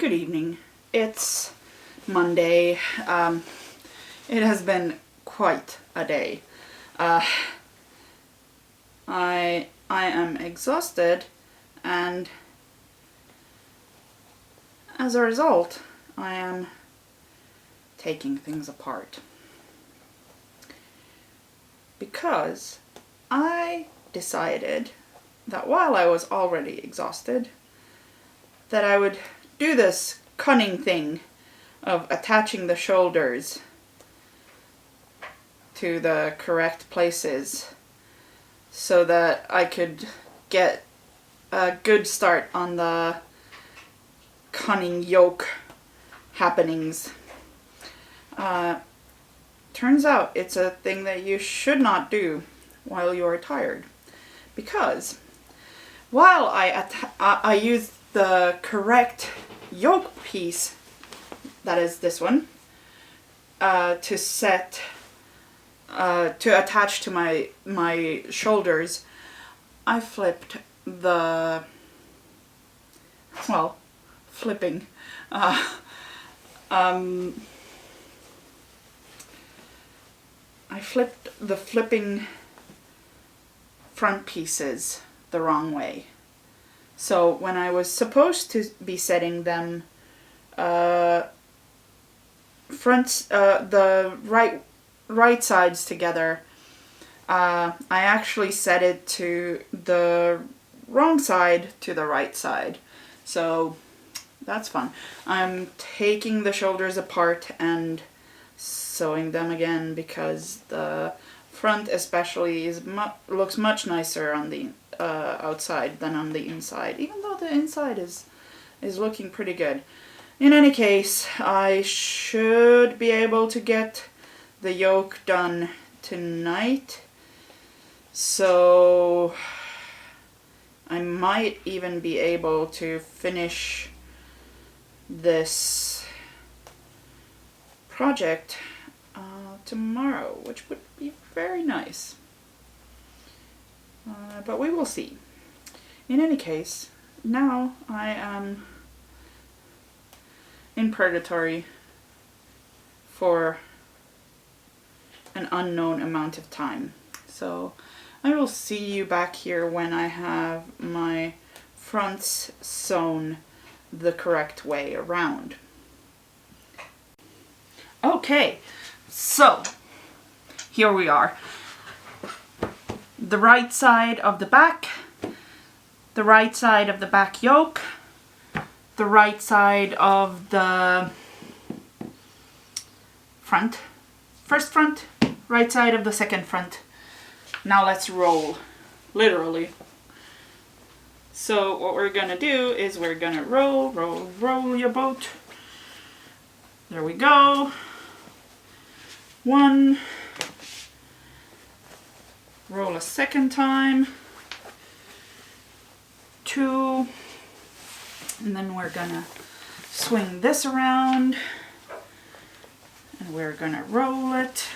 Good evening. It's Monday. It has been quite a day. I am exhausted, and as a result, I am taking things apart. Because I decided that while I was already exhausted, that I would do this cunning thing of attaching the shoulders to the correct places so that I could get a good start on the cunning yoke happenings. Turns out it's a thing that you should not do while you're tired, because while I used the correct yoke piece, that is this one, to attach to my shoulders, I flipped the, flipping, I flipped the flipping front pieces the wrong way. So when I was supposed to be setting them the right sides together, I actually set it to the wrong side to the right side. So that's fun. I'm taking the shoulders apart and sewing them again, because the front especially looks much nicer on the outside than on the inside, even though the inside is looking pretty good. In any case, I should be able to get the yoke done tonight, so I might even be able to finish this project tomorrow, which would be very nice. But we will see. In any case, now I am in purgatory for an unknown amount of time. So I will see you back here when I have my fronts sewn the correct way around. Okay, so here we are. The right side of the back, the right side of the back yoke, the right side of the front, first front, right side of the second front. Now let's roll, literally. So what we're gonna do is we're gonna roll your boat. There we go. 1, roll a second time, 2, and then we're gonna swing this around and we're gonna roll it.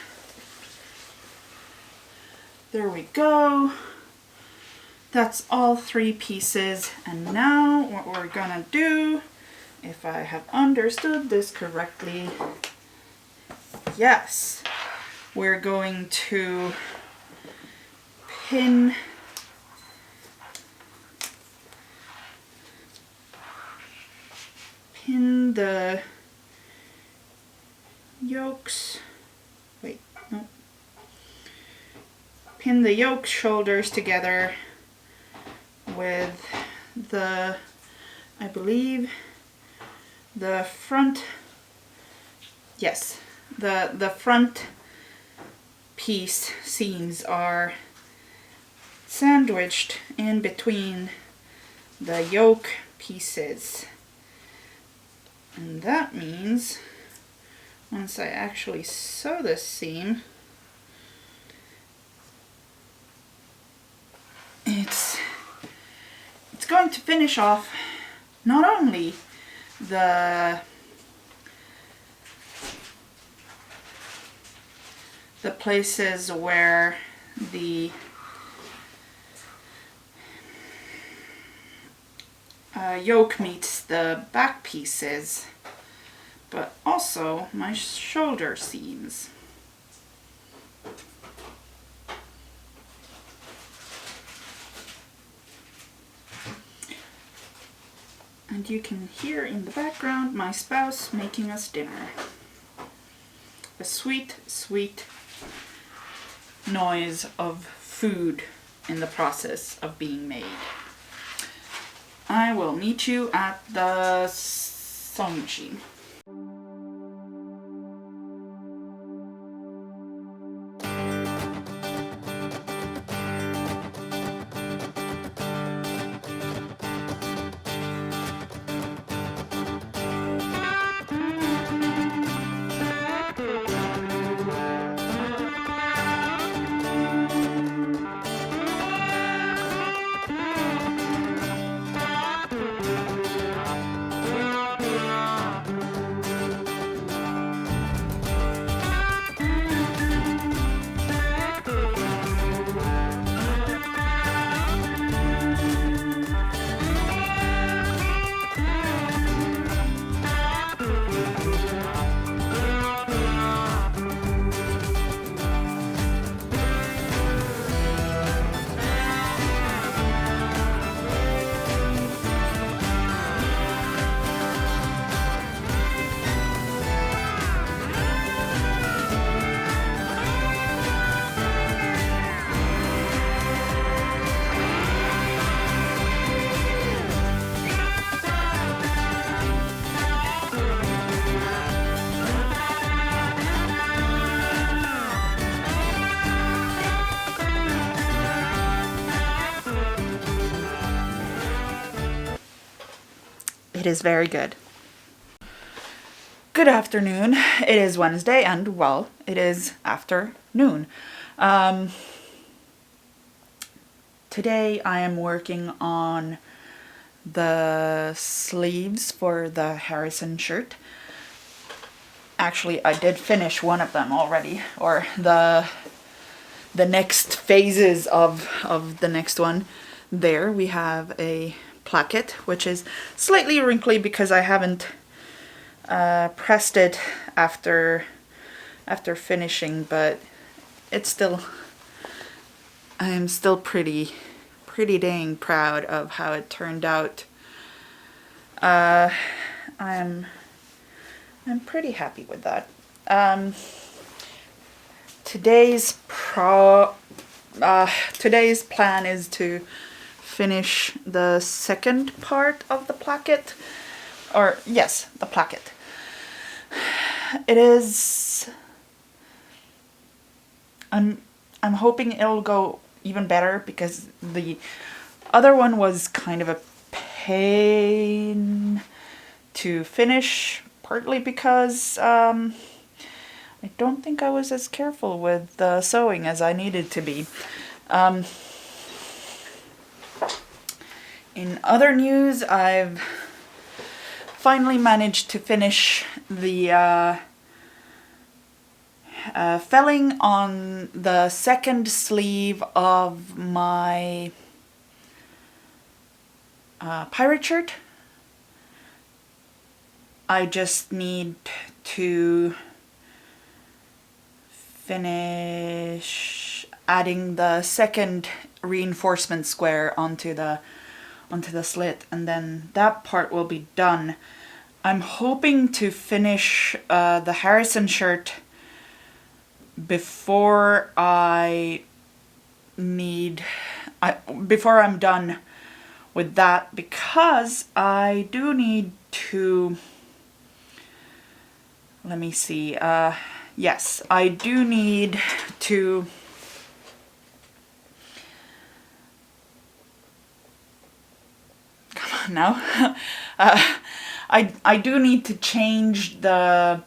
There we go. That's all 3 pieces. And now what we're gonna do, if I have understood this correctly, yes, we're going to pin the yokes, pin the yoke shoulders together with the, I believe, the front, yes, the front piece seams are sandwiched in between the yoke pieces. And that means once I actually sew this seam, it's going to finish off not only the places where the yoke meets the back pieces, but also my shoulder seams. And you can hear in the background my spouse making us dinner. A sweet, sweet noise of food in the process of being made. I will meet you at the sewing machine. It is very good. Good afternoon. It is Wednesday and, well, it is afternoon. Today I am working on the sleeves for the Harrison shirt. Actually, I did finish one of them already, or the next phases of the next one. There we have a placket, which is slightly wrinkly because I haven't pressed it after finishing, but it's still, I am still pretty dang proud of how it turned out. I'm pretty happy with that. Today's plan is to finish the second part of the placket, or yes, the placket. It is. I'm hoping it'll go even better because the other one was kind of a pain to finish, partly because I don't think I was as careful with the sewing as I needed to be. In other news, I've finally managed to finish the felling on the second sleeve of my pirate shirt. I just need to finish adding the second reinforcement square onto the slit, and then that part will be done. I'm hoping to finish the Harrison shirt before I'm done with that, because I do need to, let me see, yes, I do need to now. I do need to change the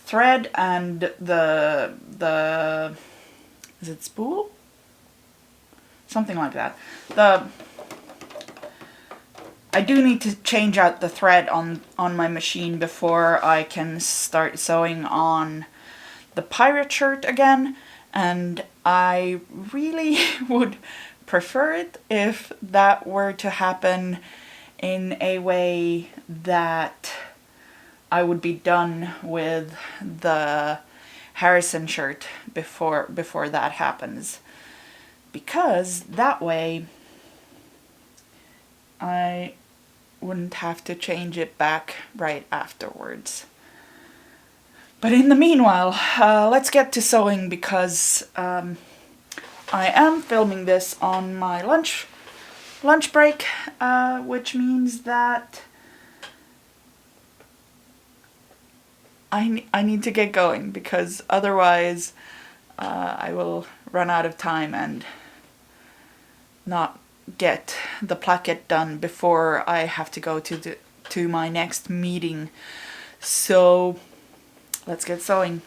thread and the is it spool? Something like that. I do need to change out the thread on my machine before I can start sewing on the pirate shirt again, and I really would prefer it if that were to happen in a way that I would be done with the Harrison shirt before that happens, because that way I wouldn't have to change it back right afterwards. But in the meanwhile, let's get to sewing, because I am filming this on my lunch break, which means that I need to get going, because otherwise I will run out of time and not get the placket done before I have to go to my next meeting. So let's get sewing.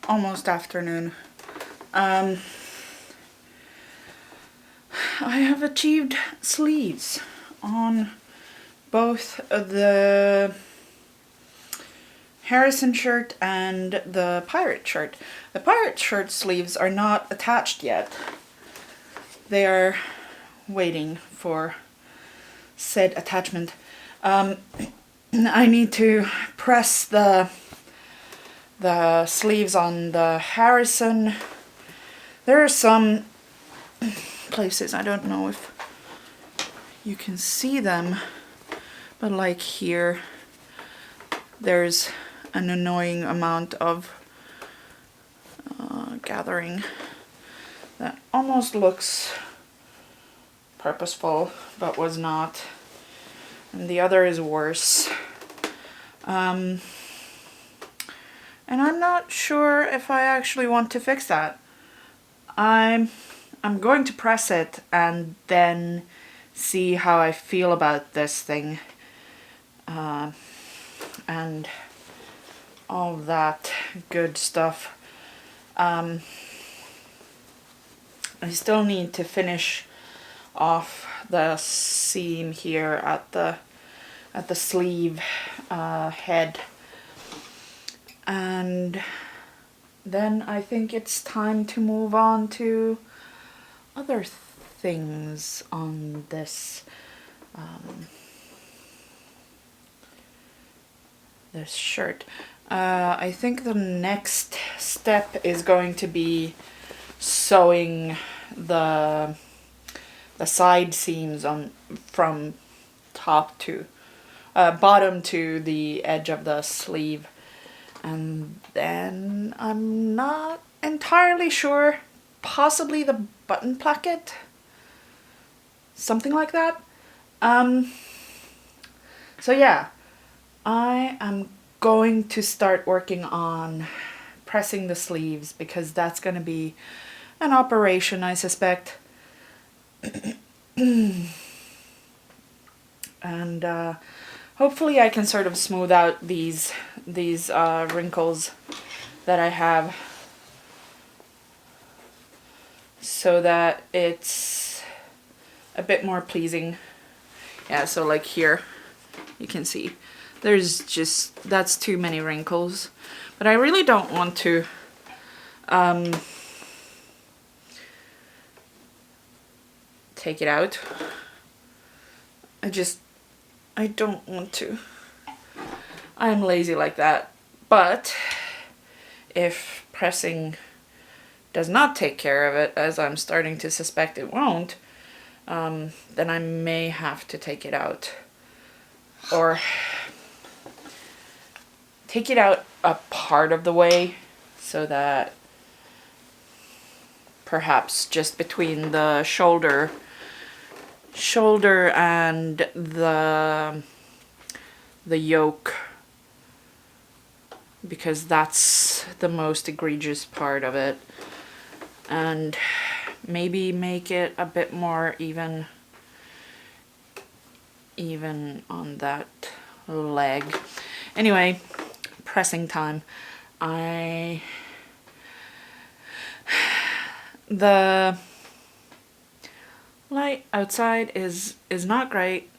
almost afternoon. I have achieved sleeves on both the Harrison shirt and the pirate shirt. The pirate shirt sleeves are not attached yet. They are waiting for said attachment. I need to press the sleeves on the Harrison. There are some places, I don't know if you can see them, but like here, there's an annoying amount of gathering that almost looks purposeful, but was not. And the other is worse. And I'm not sure if I actually want to fix that. I'm going to press it and then see how I feel about this thing. And all that good stuff. I still need to finish off the seam here at the sleeve head, and then I think it's time to move on to other things on this this shirt. I think the next step is going to be sewing the side seams on from top to bottom to the edge of the sleeve, and then I'm not entirely sure, possibly the button placket, something like that. So yeah, I am going to start working on pressing the sleeves, because that's going to be an operation, I suspect. And hopefully I can sort of smooth out these wrinkles that I have, so that it's a bit more pleasing. Yeah, so like here, you can see there's just, that's too many wrinkles. But I really don't want to take it out. I don't want to. I'm lazy like that. But if pressing does not take care of it, as I'm starting to suspect it won't, then I may have to take it out. Or take it out a part of the way, so that perhaps just between the shoulder and the yoke, because that's the most egregious part of it, and maybe make it a bit more even on that leg. Anyway, pressing time. The light outside is not great.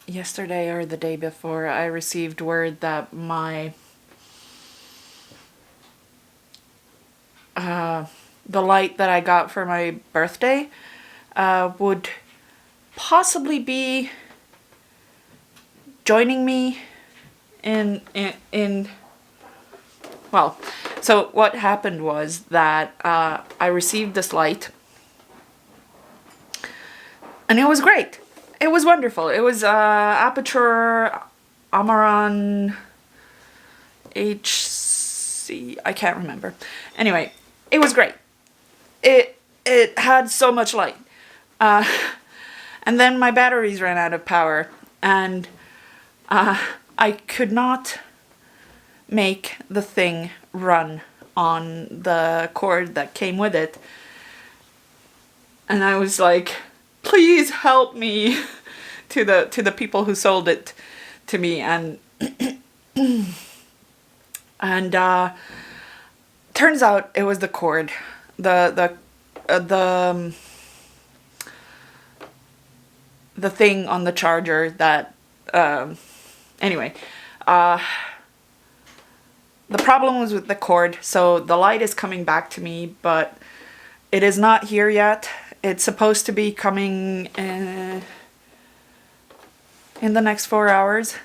Yesterday or the day before, I received word that my the light that I got for my birthday would possibly be joining me in well, so what happened was that I received this light, and it was great. It was wonderful. It was Aperture Amaran HC, I can't remember. Anyway, it was great. It had so much light. And then my batteries ran out of power, and I could not make the thing run on the cord that came with it. And I was like, please help me, to the people who sold it to me. And And turns out it was the cord, the thing on the charger that, anyway, the problem was with the cord, so the light is coming back to me, but it is not here yet. It's supposed to be coming in the next 4 hours,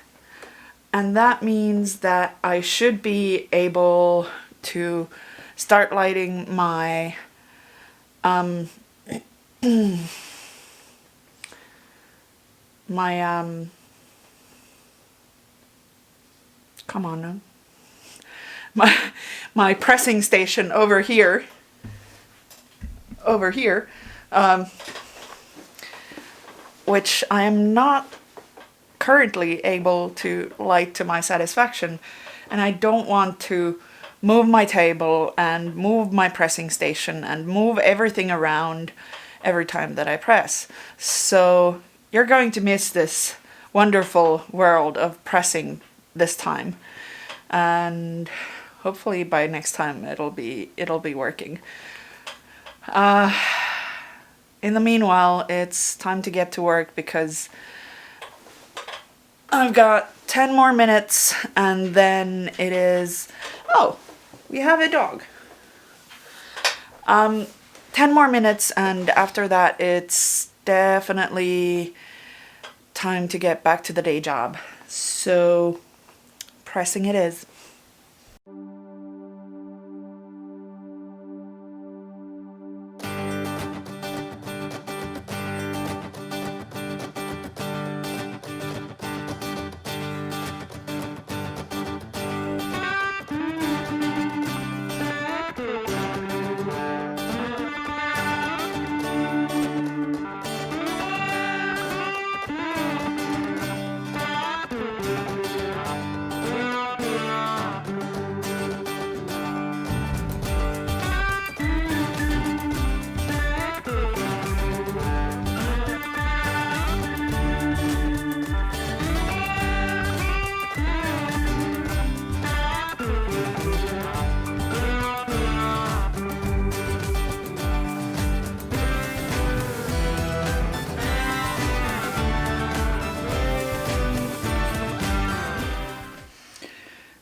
and that means that I should be able to start lighting my come on now. My pressing station over here, which I am not currently able to light to my satisfaction, and I don't want to move my table and move my pressing station and move everything around every time that I press. So you're going to miss this wonderful world of pressing this time, and hopefully by next time it'll be working. In the meanwhile, it's time to get to work because I've got 10 more minutes and then it is... Oh, we have a dog. 10 more minutes and after that it's definitely time to get back to the day job. So, pressing it is.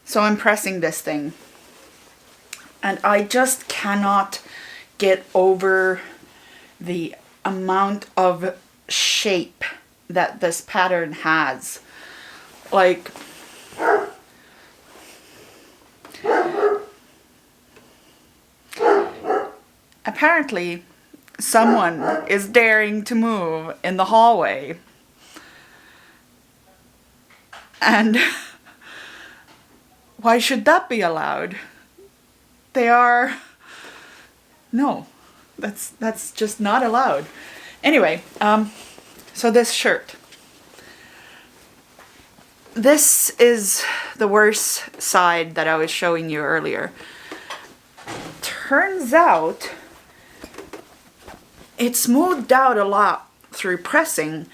So I'm pressing this thing and I just cannot get over the amount of shape that this pattern has. Like, apparently someone is daring to move in the hallway. And why should that be allowed? They are... No, that's just not allowed. Anyway, so this shirt. This is the worst side that I was showing you earlier. Turns out it smoothed out a lot through pressing,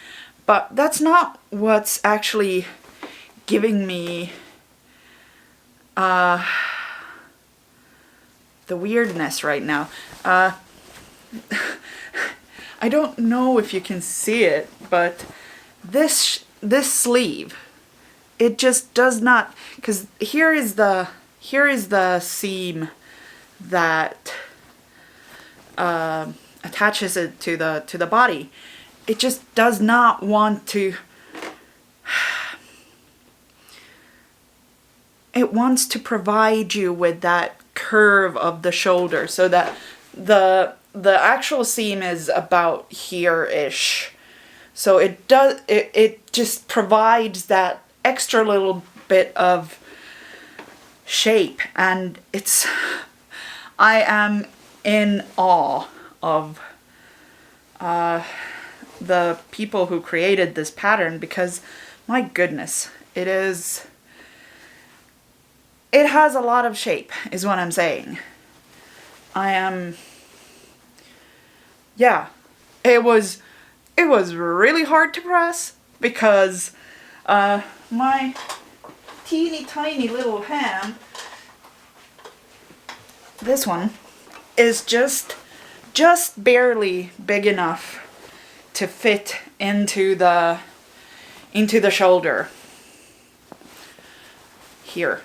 but that's not what's actually giving me the weirdness right now. I don't know if you can see it, but this sleeve, it just does not, because here is the seam that attaches it to the body. It just does not want to. It wants to provide you with that curve of the shoulder so that the actual seam is about here-ish. So it just provides that extra little bit of shape, and I am in awe of the people who created this pattern, because my goodness, it has a lot of shape, is what I'm saying. Yeah, it was really hard to press because my teeny tiny little hand this one is just barely big enough to fit into the shoulder here.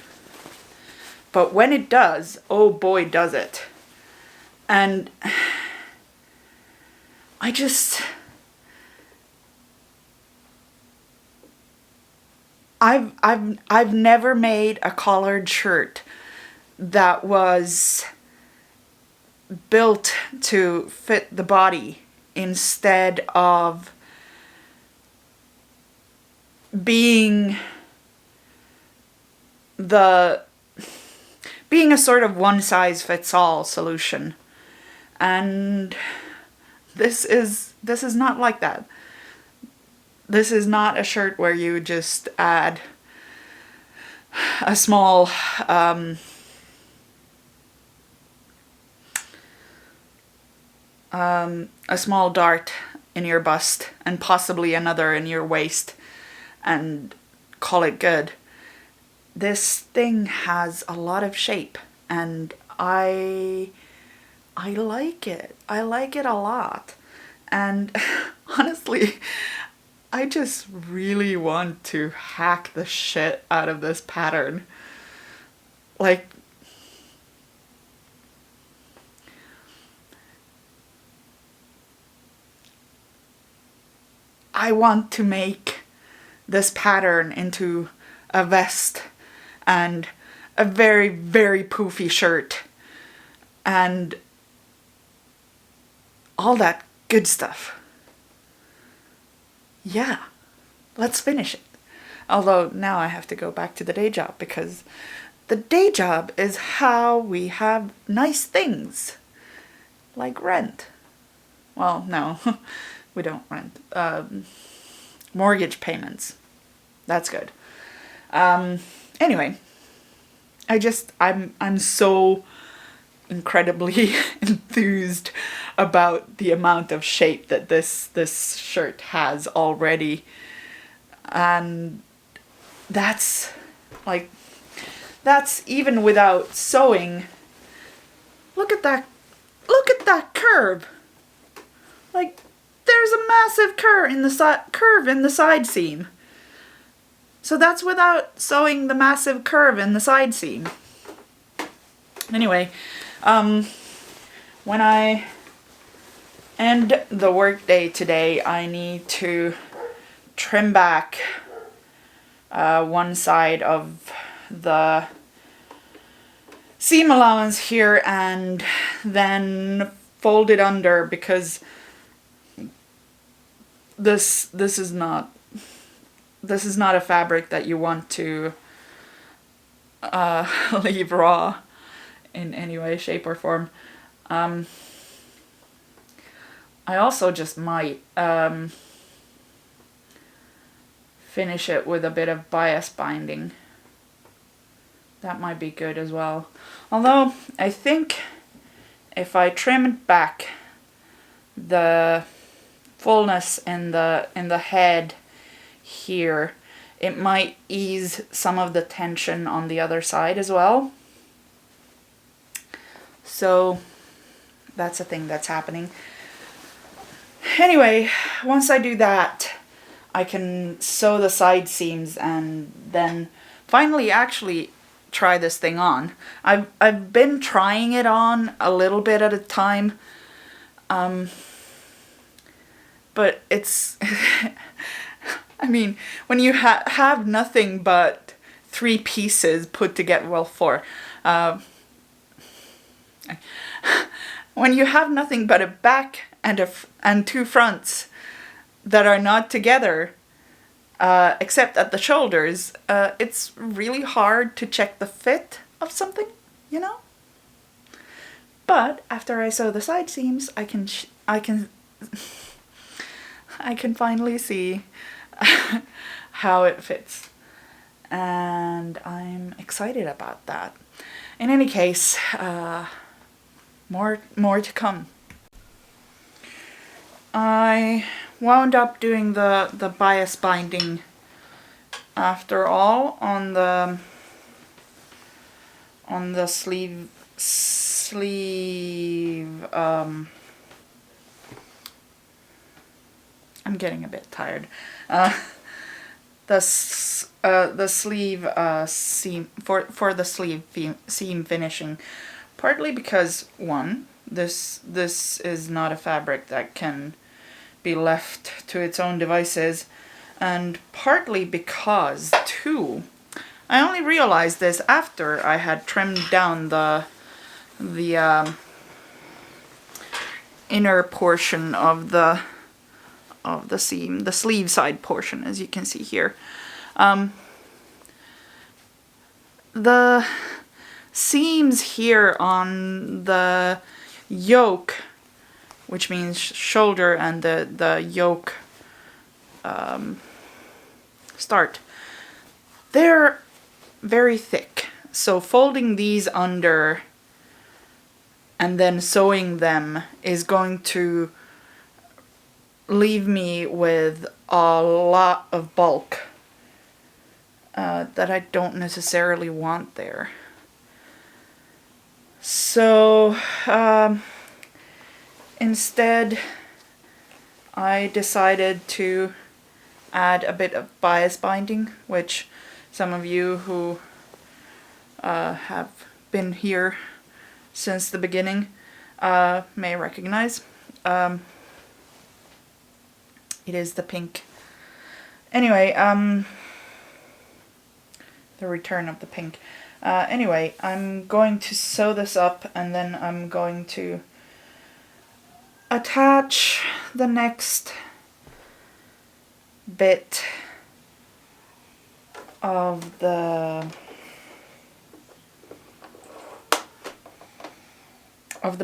But when it does, oh boy does it. And I've never made a collared shirt that was built to fit the body instead of being a sort of one-size-fits-all solution. And this is not like that. This is not a shirt where you just add a small dart in your bust and possibly another in your waist and call it good. This thing has a lot of shape, and I like it. I like it a lot. And honestly, I just really want to hack the shit out of this pattern. Like, I want to make this pattern into a vest and a very, very poofy shirt and all that good stuff. Yeah, let's finish it. Although now I have to go back to the day job, because the day job is how we have nice things, like rent. Well, no, we don't rent. Mortgage payments. That's good. Anyway, I'm so incredibly enthused about the amount of shape that this shirt has already. And that's even without sewing. Look at that curve. Like, there's a massive curve in the side seam. So that's without sewing the massive curve in the side seam. Anyway, when I end the workday today, I need to trim back one side of the seam allowance here and then fold it under, because this is not a fabric that you want to leave raw in any way, shape, or form. I also just might finish it with a bit of bias binding. That might be good as well. Although I think if I trimmed back the fullness in the head here, it might ease some of the tension on the other side as well. So that's a thing that's happening. Anyway, once I do that, I can sew the side seams and then finally actually try this thing on. I've been trying it on a little bit at a time, but it's I mean, when you have nothing but 3 pieces put together, well, 4. When you have nothing but a back and 2 fronts that are not together, except at the shoulders, it's really hard to check the fit of something, you know? But after I sew the side seams, I can finally see how it fits. And I'm excited about that. In any case, more to come. I wound up doing the bias binding after all on the sleeves sleeve, I'm getting a bit tired. The sleeve seam for the sleeve seam finishing, partly because one, this is not a fabric that can be left to its own devices, and partly because two, I only realized this after I had trimmed down the inner portion of the seam, the sleeve side portion, as you can see here. The seams here on the yoke, which means shoulder, and the yoke start, they're very thick. So folding these under and then sewing them is going to leave me with a lot of bulk that I don't necessarily want there. So instead I decided to add a bit of bias binding, which some of you who have been here since the beginning may recognize. It is the pink. Anyway, the return of the pink. Anyway, I'm going to sew this up, and then I'm going to attach the next bit of the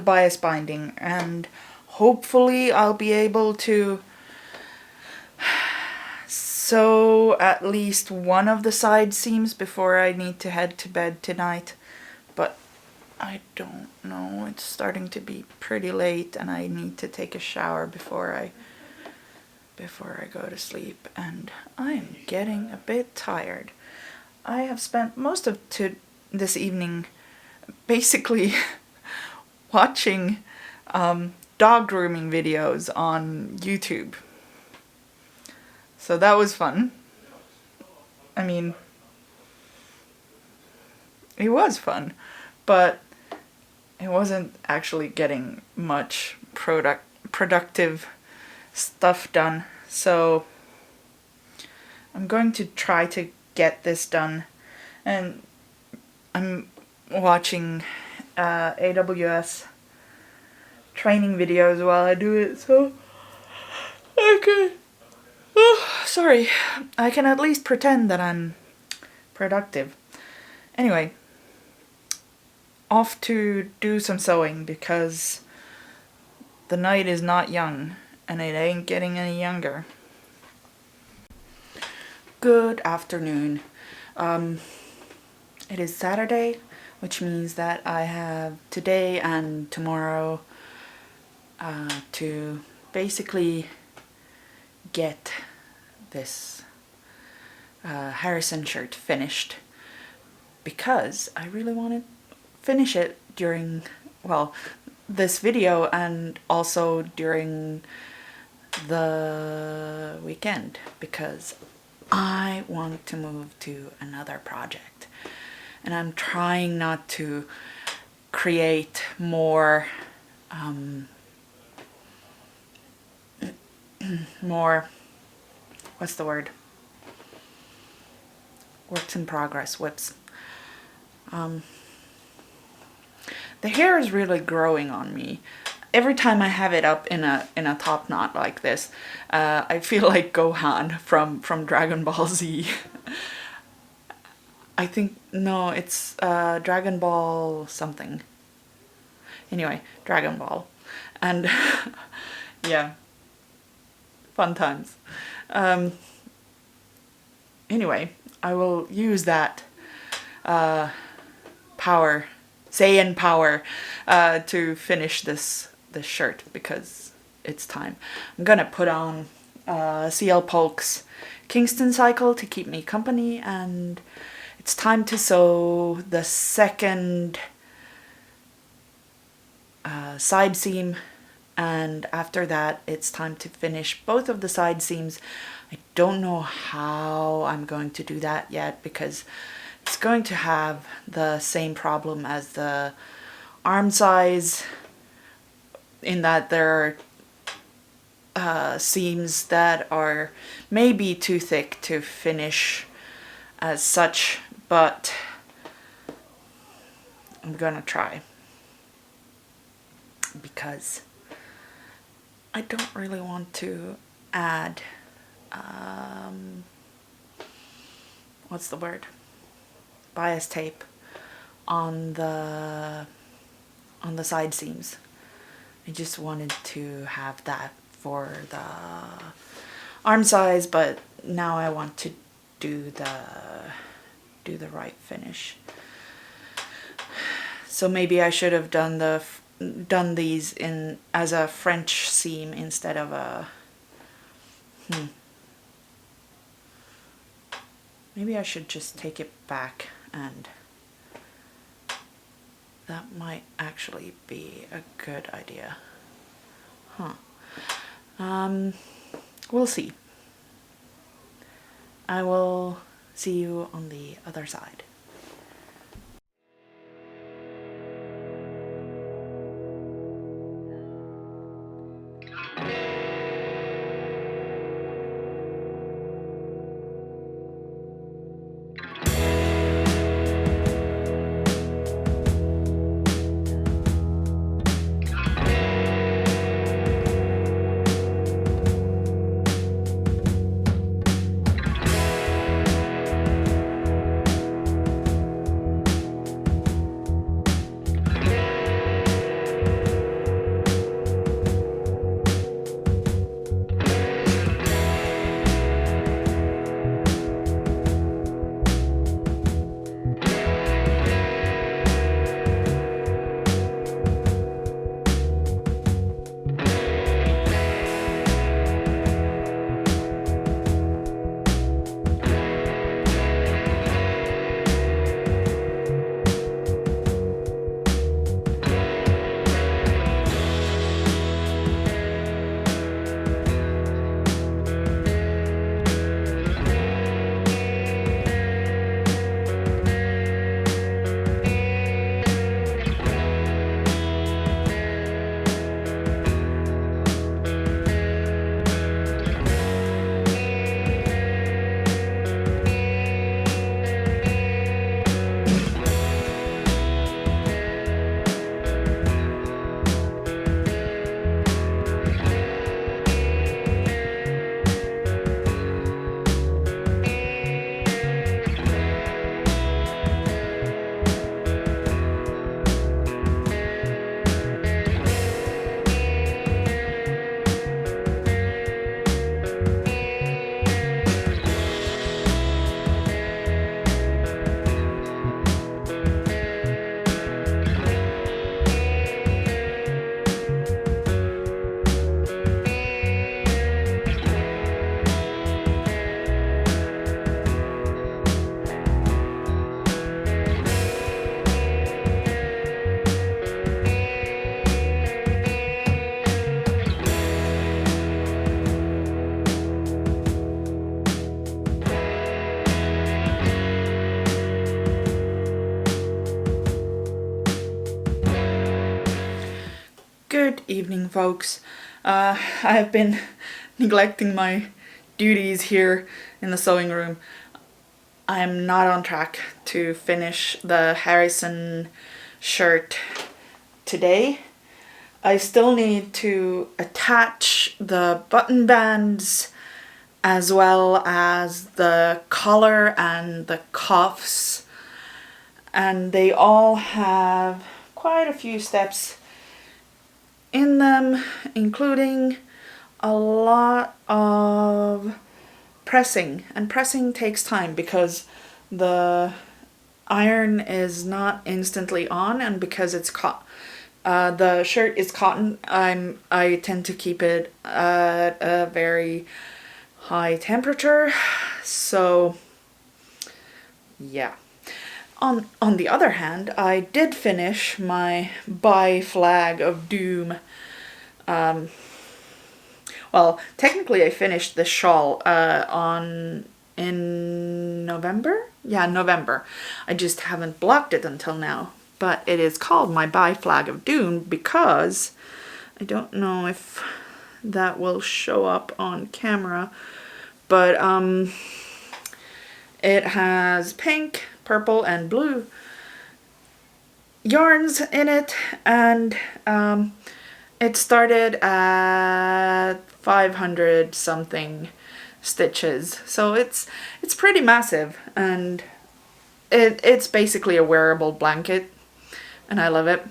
bias binding, and hopefully I'll be able to sew at least one of the side seams before I need to head to bed tonight, but I don't know. It's starting to be pretty late and I need to take a shower before I go to sleep, and I'm getting a bit tired. I have spent most of this evening basically watching dog grooming videos on YouTube. So that was fun. I mean, it was fun, but it wasn't actually getting much productive stuff done. So I'm going to try to get this done, and I'm watching AWS training videos while I do it, so okay. Sorry, I can at least pretend that I'm productive. Anyway, off to do some sewing, because the night is not young, and it ain't getting any younger. Good afternoon. It is Saturday, which means that I have today and tomorrow to basically get this Harrison shirt finished, because I really want to finish it during, well, this video, and also during the weekend, because I want to move to another project, and I'm trying not to create more what's the word? Works in progress, whips. The hair is really growing on me. Every time I have it up in a top knot like this, I feel like Gohan from Dragon Ball Z. I think, no, it's Dragon Ball something. Anyway, Dragon Ball. And yeah, fun times. Anyway, I will use that power, Saiyan power, to finish this shirt, because it's time. I'm gonna put on CL Polk's Kingston cycle to keep me company, and it's time to sew the second side seam, and after that it's time to finish both of the side seams. I don't know how I'm going to do that yet, because it's going to have the same problem as the arm size, in that there are seams that are maybe too thick to finish as such, but I'm gonna try, because I don't really want to add what's the word, bias tape on the side seams. I just wanted to have that for the arm size, but now I want to do the right finish. So maybe I should have done these in as a French seam instead of a maybe I should just take it back, and that might actually be a good idea. We'll see. I will see you on the other side. Good evening, folks. I've been neglecting my duties here in the sewing room. I'm not on track to finish the Harrison shirt today. I still need to attach the button bands as well as the collar and the cuffs, and they all have quite a few steps in them, including a lot of pressing, and pressing takes time because the iron is not instantly on, and because it's the shirt is cotton, I tend to keep it at a very high temperature. So yeah, On the other hand, I did finish my Buy Flag of Doom. Well, technically I finished the shawl in November? Yeah, November. I just haven't blocked it until now. But it is called my Buy Flag of Doom because I don't know if that will show up on camera, but it has pink, purple, and blue yarns in it, and it started at 500 something stitches, so it's pretty massive, and it's basically a wearable blanket, and I love it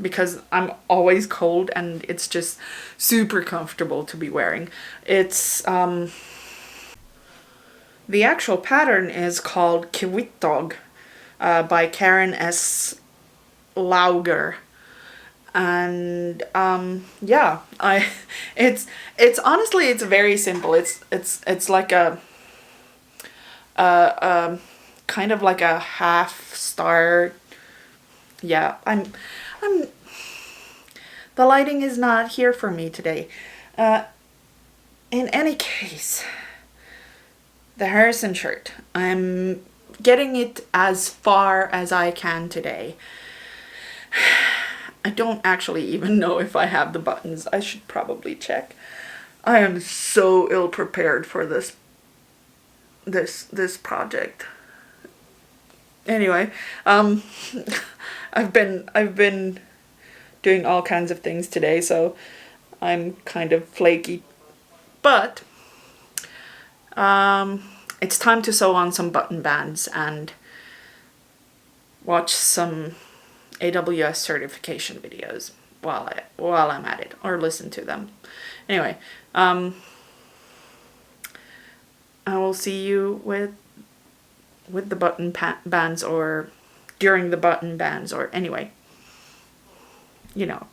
because I'm always cold and it's just super comfortable to be wearing. It's the actual pattern is called Kiwittog by Karen S. Lauger. And yeah, it's honestly, it's very simple. It's like a kind of like a half star. Yeah, I'm the lighting is not here for me today. In any case, the Harrison shirt, I'm getting it as far as I can today. I don't actually even know if I have the buttons. I should probably check. I am so ill prepared for this project. Anyway, I've been doing all kinds of things today, so I'm kind of flaky. But it's time to sew on some button bands and watch some AWS certification videos while I'm at it, or listen to them. Anyway, I will see you with the button bands, or during the button bands, or anyway, you know.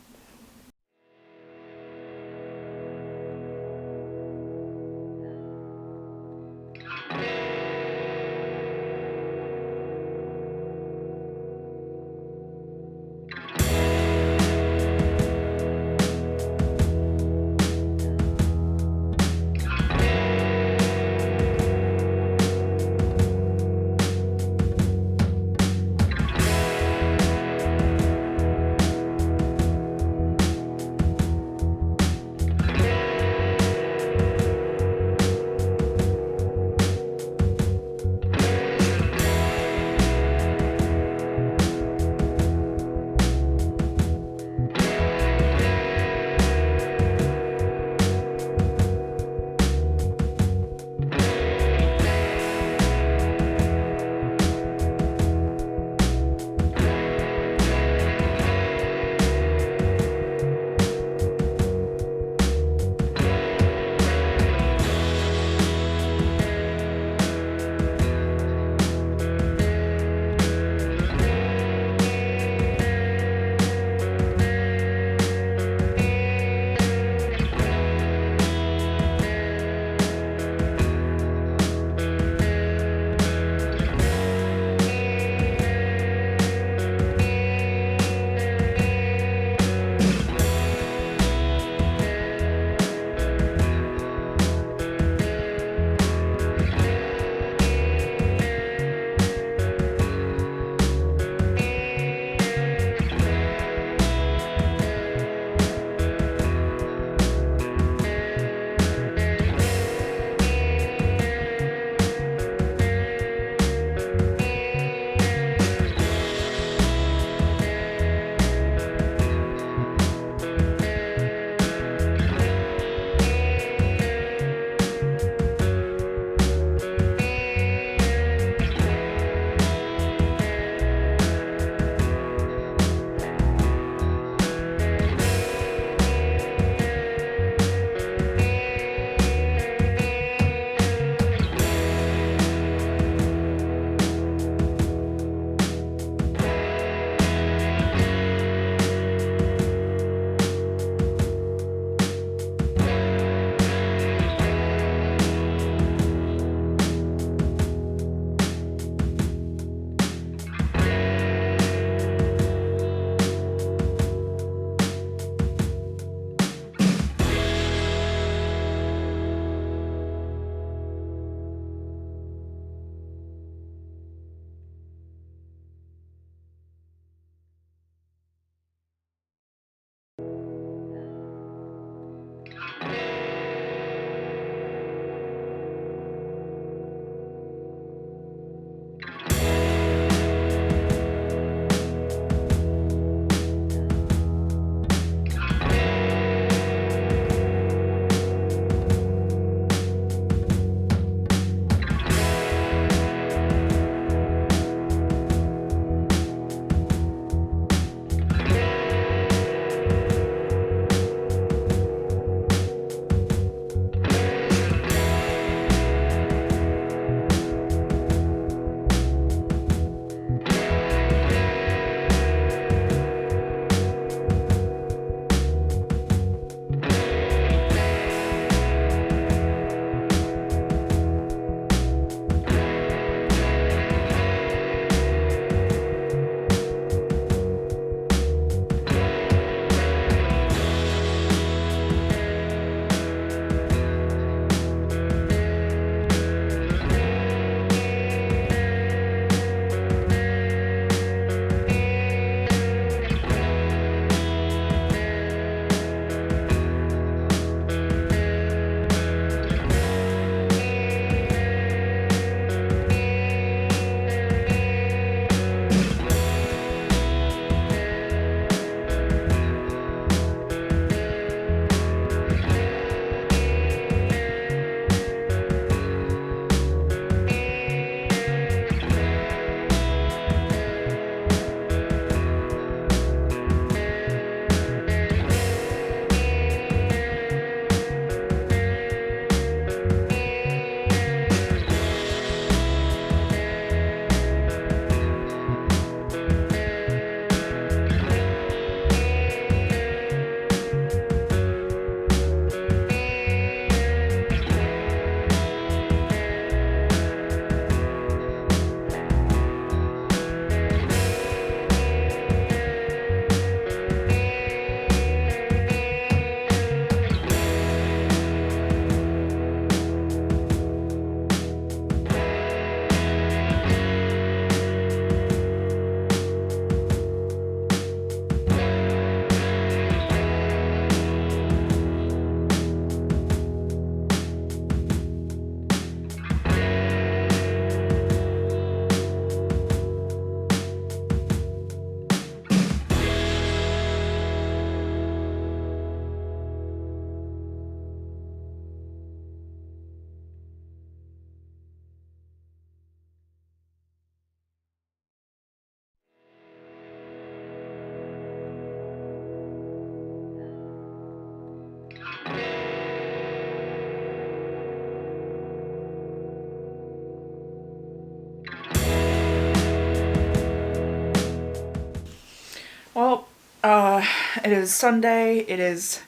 Well, it is Sunday, it is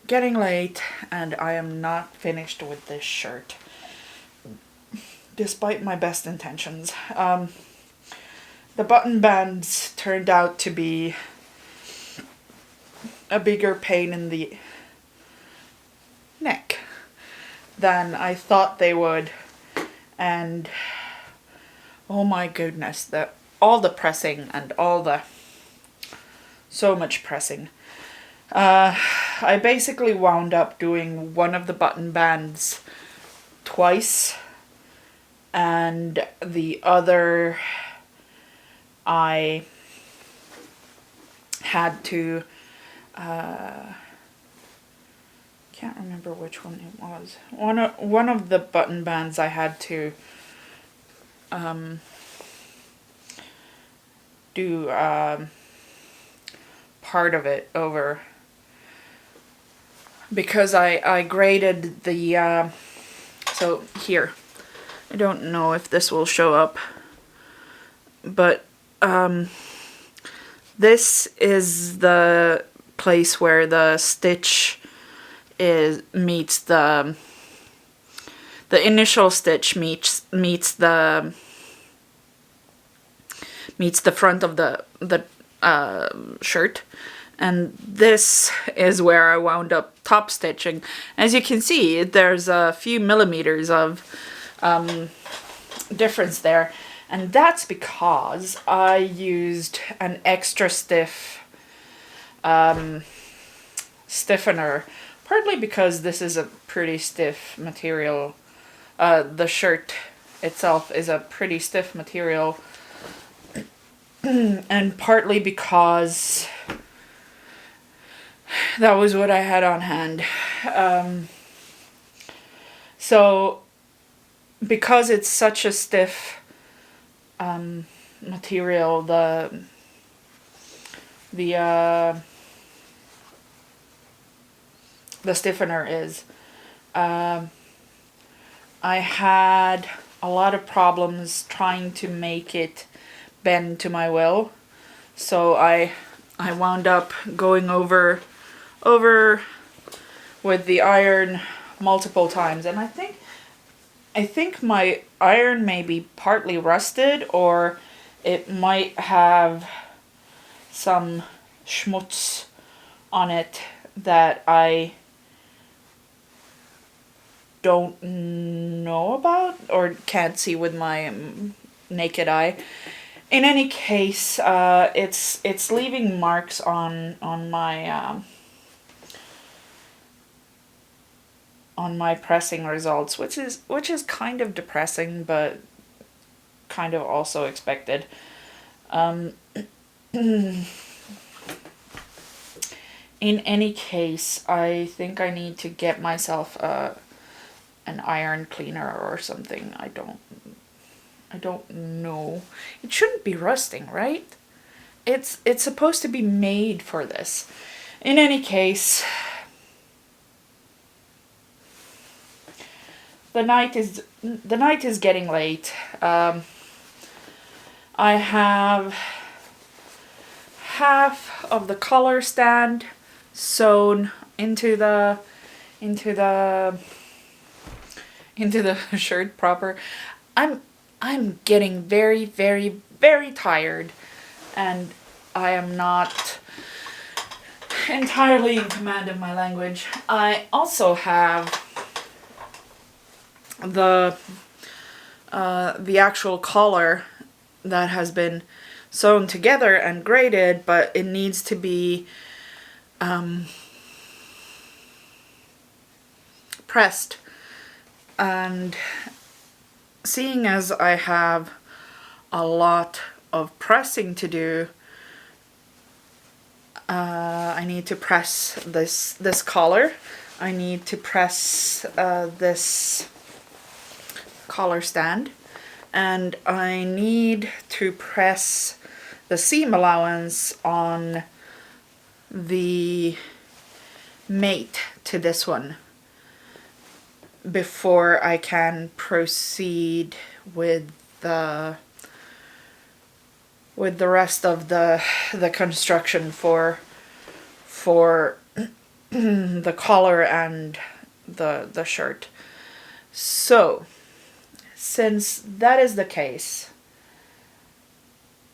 getting late, and I am not finished with this shirt, despite my best intentions. The button bands turned out to be a bigger pain in the neck than I thought they would, and oh my goodness, all the pressing and so much pressing. I basically wound up doing one of the button bands twice, and the other I had to, can't remember which one it was. One of the button bands I had to do part of it over, because I graded the, so here, I don't know if this will show up, but this is the place where the stitch meets the initial stitch meets the front of the shirt, and this is where I wound up top stitching. As you can see, there's a few millimeters of difference there, and that's because I used an extra stiff stiffener, partly because this is a pretty stiff material. The shirt itself is a pretty stiff material, and partly because that was what I had on hand. So because it's such a stiff material, the stiffener is, I had a lot of problems trying to make it bend to my will, so I wound up going over with the iron multiple times, and I think my iron may be partly rusted, or it might have some schmutz on it that I don't know about or can't see with my naked eye. In any case, it's leaving marks on my pressing results, which is kind of depressing, but kind of also expected. In any case, I think I need to get myself an iron cleaner or something. I don't know. It shouldn't be rusting, right? It's supposed to be made for this. In any case, the night is getting late. I have half of the collar stand sewn into the shirt proper. I'm getting very, very, very tired, and I am not entirely in command of my language. I also have the actual collar that has been sewn together and graded, but it needs to be pressed. And seeing as I have a lot of pressing to do, I need to press this collar. I need to press this collar stand, and I need to press the seam allowance on the mate to this one before I can proceed with the with the rest of the construction for the collar and the shirt. So, since that is the case,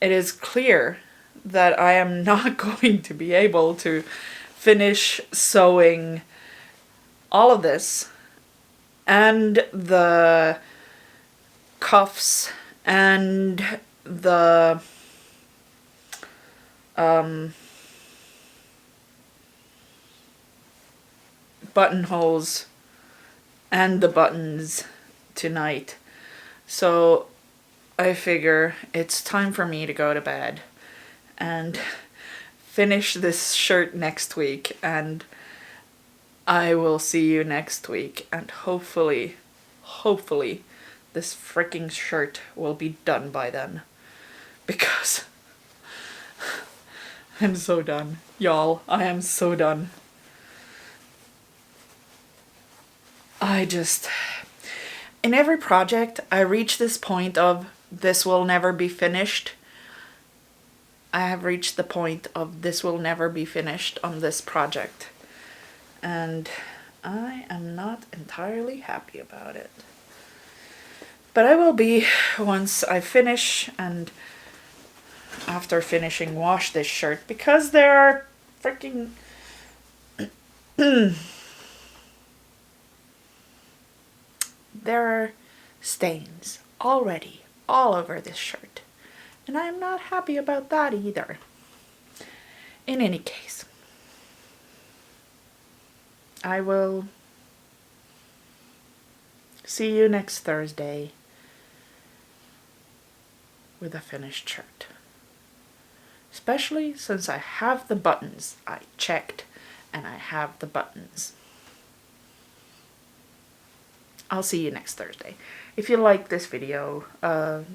it is clear that I am not going to be able to finish sewing all of this and the cuffs and the buttonholes and the buttons tonight. So I figure it's time for me to go to bed and finish this shirt next week, and I will see you next week, and hopefully this freaking shirt will be done by then, because I'm so done. Y'all, I am so done. In every project, I reach this point of this will never be finished. I have reached the point of this will never be finished on this project. And I am not entirely happy about it. But I will be once I finish, and after finishing wash this shirt, because there are freaking there are stains already all over this shirt. And I'm not happy about that either. In any case, I will see you next Thursday with a finished shirt. Especially since I have the buttons. I checked and I have the buttons. I'll see you next Thursday. If you like this video,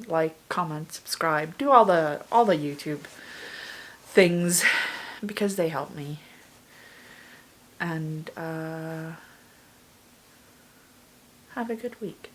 like, comment, subscribe, do all the YouTube things, because they help me. And have a good week.